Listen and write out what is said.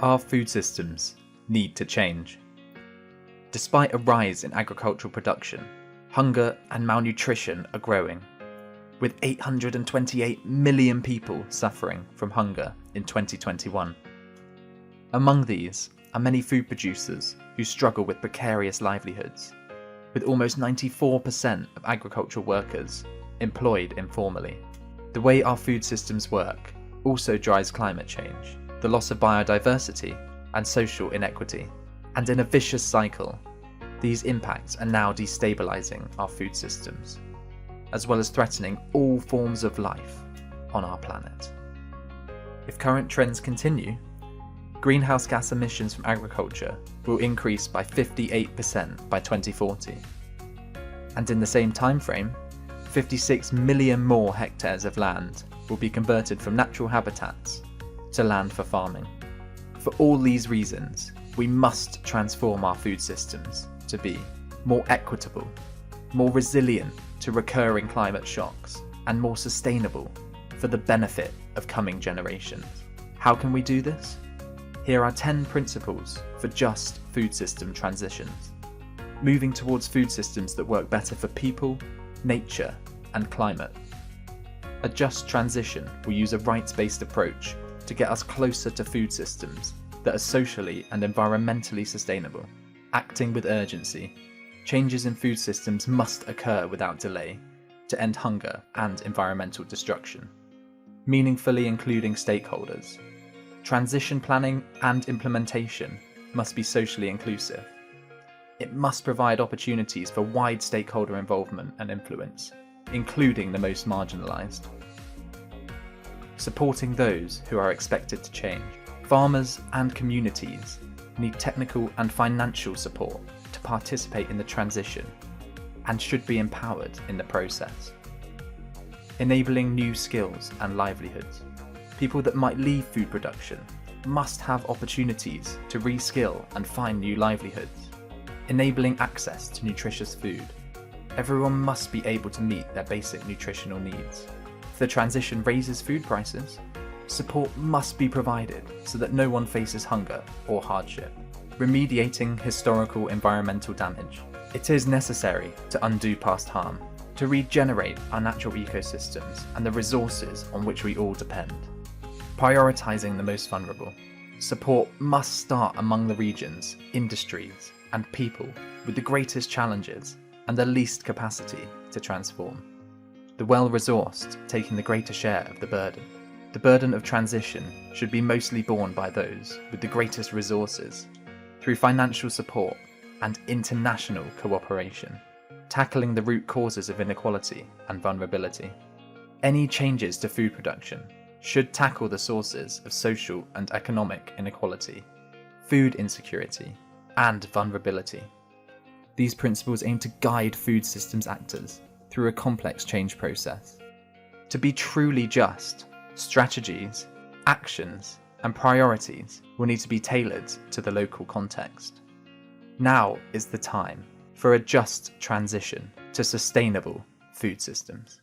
Our food systems need to change. Despite a rise in agricultural production, hunger and malnutrition are growing, with 828 million people suffering from hunger in 2021. Among these are many food producers who struggle with precarious livelihoods, with almost 94% of agricultural workers employed informally. The way our food systems work also drives climate change, the loss of biodiversity, and social inequity. And in a vicious cycle, these impacts are now destabilizing our food systems, as well as threatening all forms of life on our planet. If current trends continue, greenhouse gas emissions from agriculture will increase by 58% by 2040. And in the same time frame, 56 million more hectares of land will be converted from natural habitats to land for farming. For all these reasons, we must transform our food systems to be more equitable, more resilient to recurring climate shocks, and more sustainable for the benefit of coming generations. How can we do this? Here are 10 principles for just food system transitions, moving towards food systems that work better for people, nature, and climate. A just transition will use a rights-based approach to get us closer to food systems that are socially and environmentally sustainable. Acting with urgency, changes in food systems must occur without delay to end hunger and environmental destruction. Meaningfully including stakeholders. Transition planning and implementation must be socially inclusive. It must provide opportunities for wide stakeholder involvement and influence, including the most marginalised. Supporting those who are expected to change. Farmers and communities need technical and financial support to participate in the transition and should be empowered in the process. Enabling new skills and livelihoods. People that might leave food production must have opportunities to reskill and find new livelihoods. Enabling access to nutritious food. Everyone must be able to meet their basic nutritional needs. If the transition raises food prices, support must be provided so that no one faces hunger or hardship. Remediating historical environmental damage. It is necessary to undo past harm, to regenerate our natural ecosystems and the resources on which we all depend. Prioritising the most vulnerable. Support must start among the regions, industries, and people with the greatest challenges and the least capacity to transform. The well-resourced taking the greater share of the burden. The burden of transition should be mostly borne by those with the greatest resources, through financial support and international cooperation, tackling the root causes of inequality and vulnerability. Any changes to food production should tackle the sources of social and economic inequality, food insecurity, and vulnerability. These principles aim to guide food systems actors through a complex change process. To be truly just, strategies, actions, and priorities will need to be tailored to the local context. Now is the time for a just transition to sustainable food systems.